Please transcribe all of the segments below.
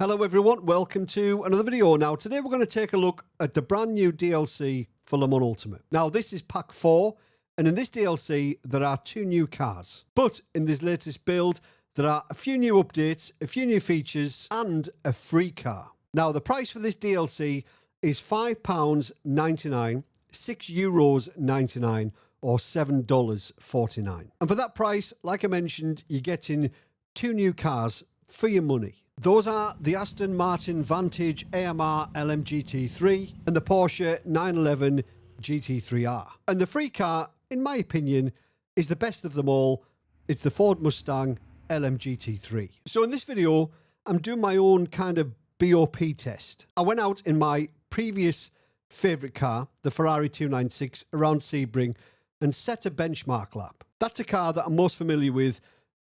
Hello everyone, welcome to another video. Now today we're going to take a look at the brand new DLC for Le Mans Ultimate. Now this is pack 4 and in this DLC there are 2 new cars. But in this latest build there are a few new updates, a few new features and a free car. Now the price for this DLC is £5.99, €6.99 or $7.49. And for that price, like I mentioned, you're getting 2 new cars for your money. Those are the Aston Martin Vantage AMR LM GT3 and the Porsche 911 GT3R. And the free car, in my opinion, is the best of them all. It's the Ford Mustang LM GT3. So in this video, I'm doing my own kind of BOP test. I went out in my previous favourite car, the Ferrari 296, around Sebring and set a benchmark lap. That's a car that I'm most familiar with,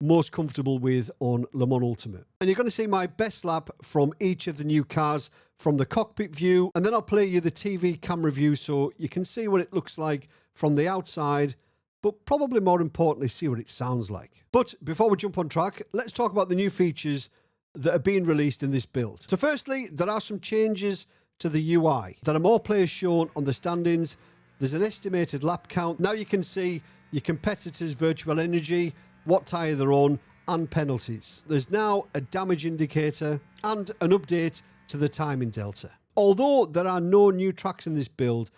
most comfortable with on Le Mans Ultimate. And you're going to see my best lap from each of the new cars from the cockpit view, and then I'll play you the TV camera view so you can see what it looks like from the outside, but probably more importantly, see what it sounds like. But before we jump on track, let's talk about the new features that are being released in this build. So firstly, there are some changes to the UI. There are more players shown on the standings. There's an estimated lap count. Now you can see your competitors' virtual energy, what tyre they're on, and penalties. There's now a damage indicator and an update to the timing delta. Although there are no new tracks in this build,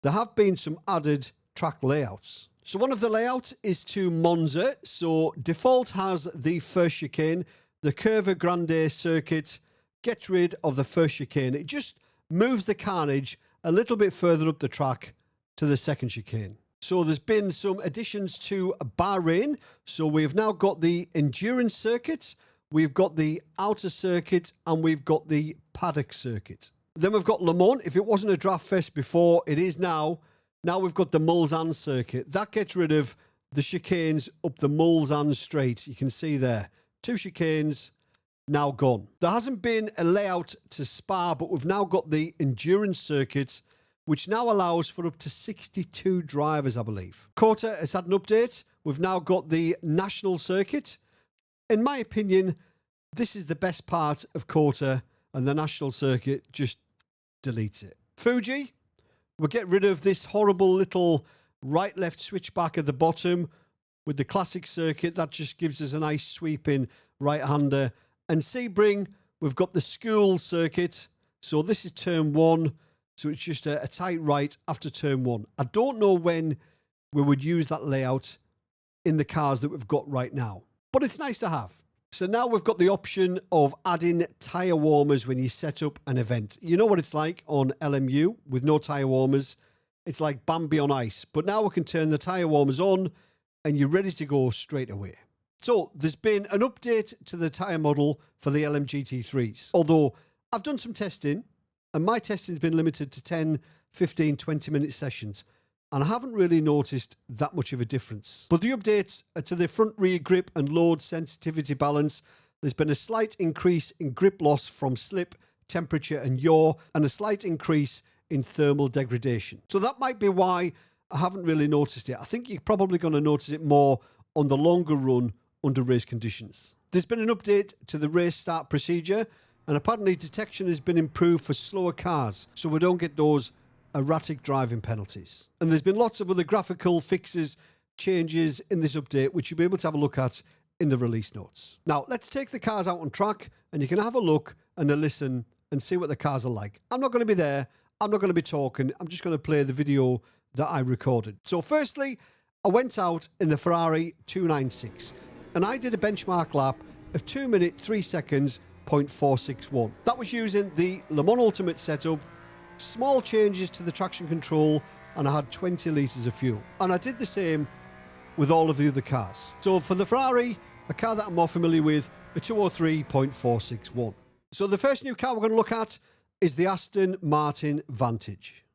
there have been some added track layouts. So one of the layouts is to Monza. So default has the first chicane, the Curva Grande circuit gets rid of the first chicane. It just moves the carnage a little bit further up the track to the second chicane. So there's been some additions to Bahrain. So we've now got the endurance circuit, we've got the outer circuit, and we've got the paddock circuit. Then we've got Le Mans. If it wasn't a draft fest before, it is now. Now we've got the Mulsanne circuit. That gets rid of the chicanes up the Mulsanne straight. You can see there, 2 chicanes now gone. There hasn't been a layout to Spa, but we've now got the endurance circuit, which now allows for up to 62 drivers, I believe. COTA has had an update. We've now got the national circuit. In my opinion, this is the best part of COTA, and the national circuit just deletes it. Fuji, we'll get rid of this horrible little right-left switchback at the bottom with the classic circuit. That just gives us a nice sweeping right-hander. And Sebring, we've got the school circuit. So this is turn 1. So it's just a tight right after turn 1. I don't know when we would use that layout in the cars that we've got right now, but it's nice to have. So now we've got the option of adding tyre warmers when you set up an event. You know what it's like on LMU with no tyre warmers. It's like Bambi on ice, but now we can turn the tyre warmers on and you're ready to go straight away. So there's been an update to the tyre model for the LM GT3s, although I've done some testing. And my testing has been limited to 10, 15, 20-minute sessions. And I haven't really noticed that much of a difference. But the updates to the front rear grip and load sensitivity balance, there's been a slight increase in grip loss from slip, temperature and yaw, and a slight increase in thermal degradation. So that might be why I haven't really noticed it. I think you're probably going to notice it more on the longer run under race conditions. There's been an update to the race start procedure, and apparently detection has been improved for slower cars, so we don't get those erratic driving penalties. And there's been lots of other graphical fixes, changes in this update, which you'll be able to have a look at in the release notes. Now, let's take the cars out on track, and you can have a look and a listen and see what the cars are like. I'm not going to be there. I'm not going to be talking. I'm just going to play the video that I recorded. So firstly, I went out in the Ferrari 296, and I did a benchmark lap of 2 minutes, 3 seconds, 0.461. That was using the Le Mans Ultimate setup, small changes to the traction control, and I had 20 litres of fuel. And I did the same with all of the other cars. So for the Ferrari, a car that I'm more familiar with, a 203.461. So the first new car we're going to look at is the Aston Martin Vantage.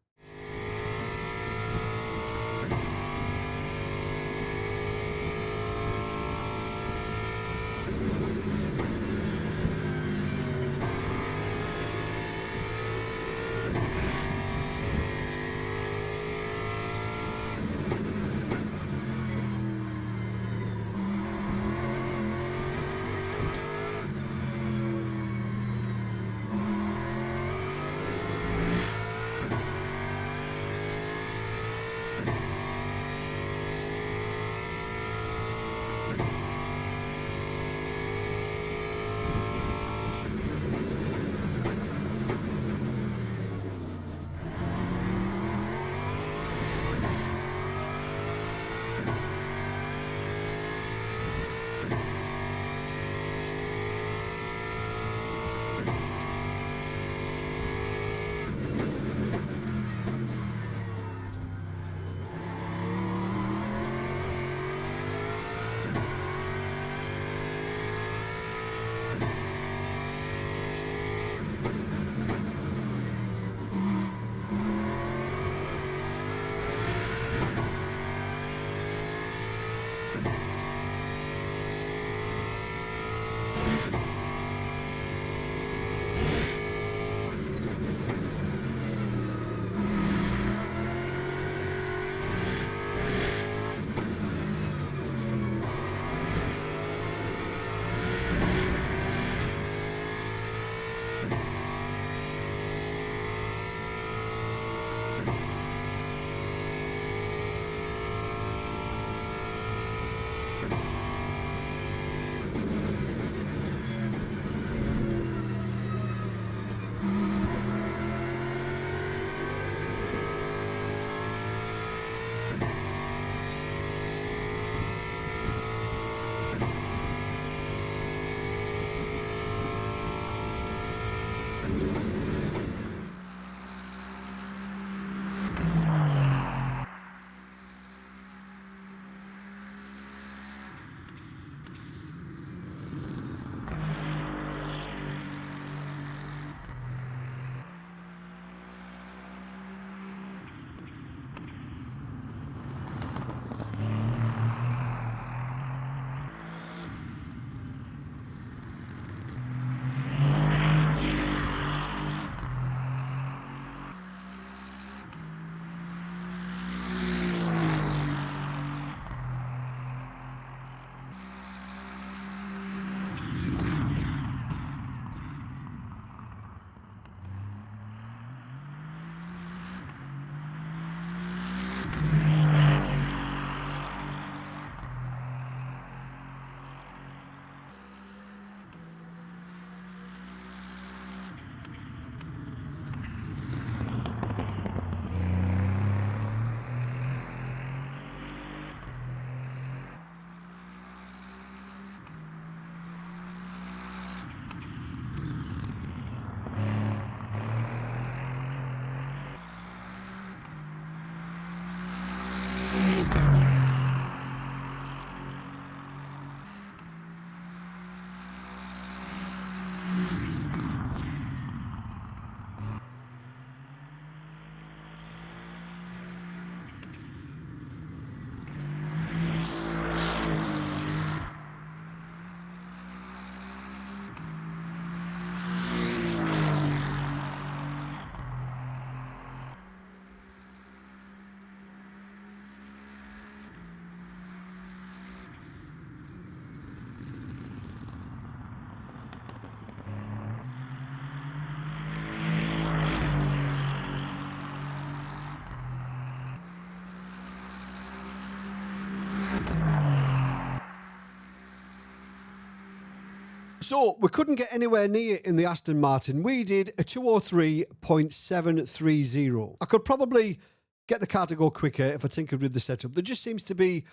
So we couldn't get anywhere near in the Aston Martin. We did a 203.730. I could probably get the car to go quicker if I tinkered with the setup. There just seems to be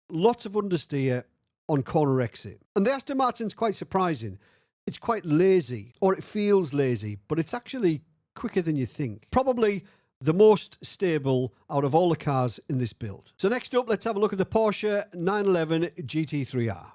lots of understeer on corner exit. And the Aston Martin's quite surprising. It's quite lazy, or it feels lazy, but it's actually quicker than you think. Probably the most stable out of all the cars in this build. So next up, let's have a look at the Porsche 911 GT3R.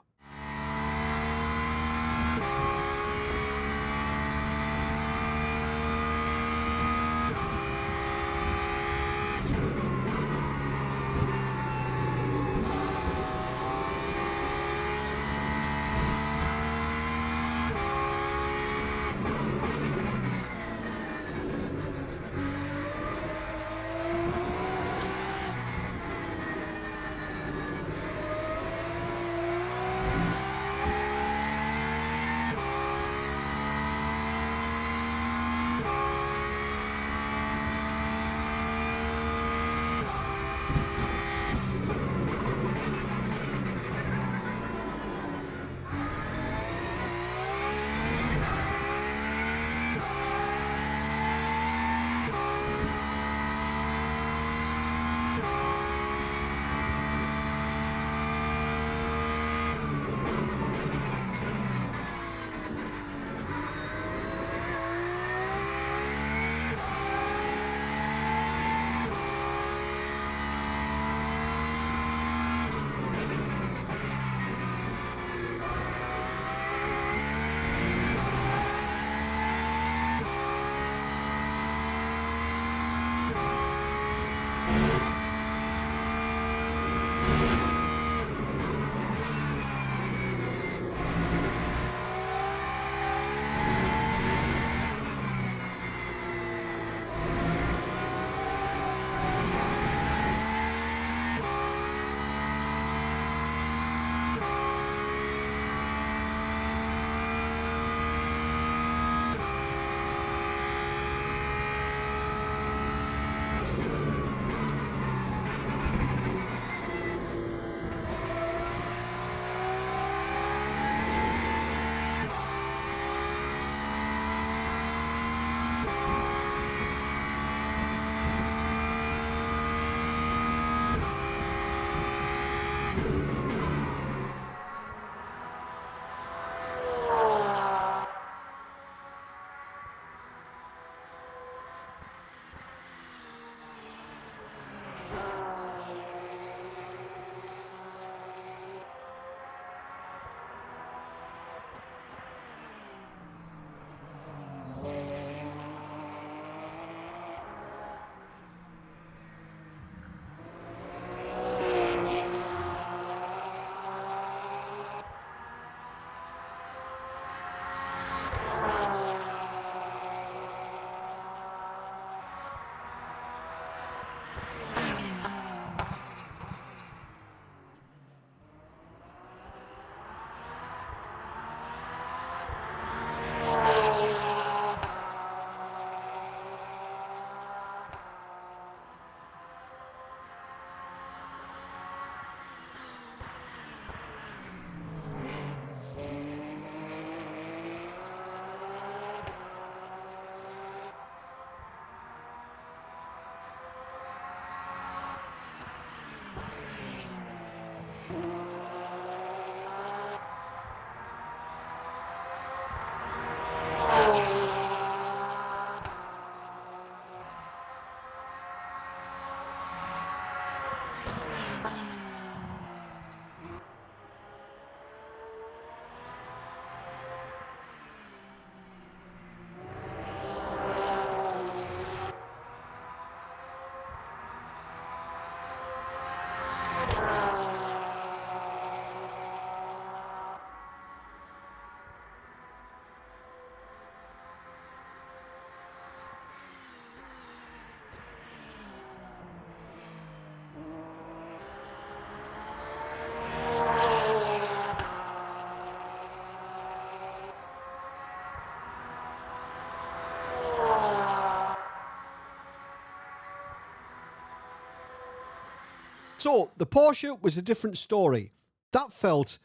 So the Porsche was a different story. That felt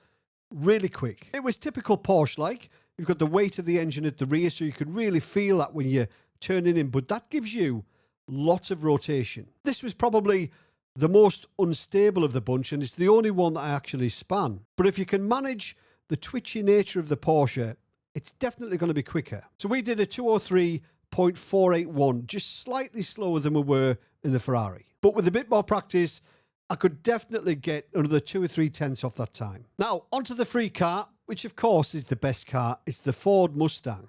really quick. It was typical Porsche-like. You've got the weight of the engine at the rear, so you could really feel that when you're turning in, but that gives you lots of rotation. This was probably the most unstable of the bunch, and it's the only one that I actually span. But if you can manage the twitchy nature of the Porsche, it's definitely going to be quicker. So we did a 203.481, just slightly slower than we were in the Ferrari. But with a bit more practice, I could definitely get another 2 or 3 tenths off that time. Now, onto the free car, which of course is the best car. It's the Ford Mustang.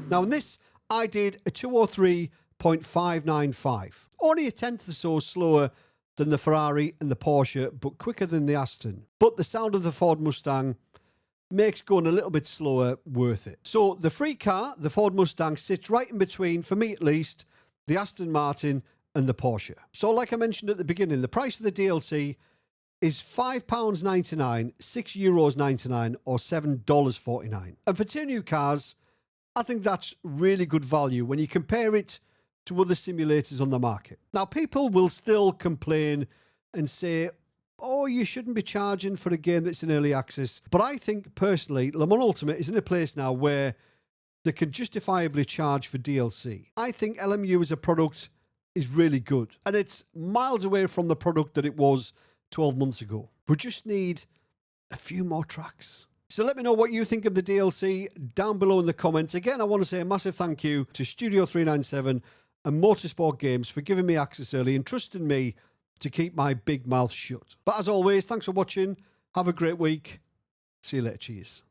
Now in this, I did a 203.595. Only a tenth or so slower than the Ferrari and the Porsche, but quicker than the Aston. But the sound of the Ford Mustang makes going a little bit slower worth it. So the free car, the Ford Mustang, sits right in between, for me at least, the Aston Martin and the Porsche. So like I mentioned at the beginning, the price for the DLC is £5.99, €6.99 or $7.49. And for two new cars, I think that's really good value when you compare it to other simulators on the market. Now, people will still complain and say, oh, you shouldn't be charging for a game that's in early access. But I think, personally, Le Mans Ultimate is in a place now where they can justifiably charge for DLC. I think LMU as a product is really good. And it's miles away from the product that it was 12 months ago. We just need a few more tracks. So let me know what you think of the DLC down below in the comments. Again, I want to say a massive thank you to Studio 397 and Motorsport Games for giving me access early and trusting me to keep my big mouth shut. But as always, thanks for watching. Have a great week. See you later. Cheers.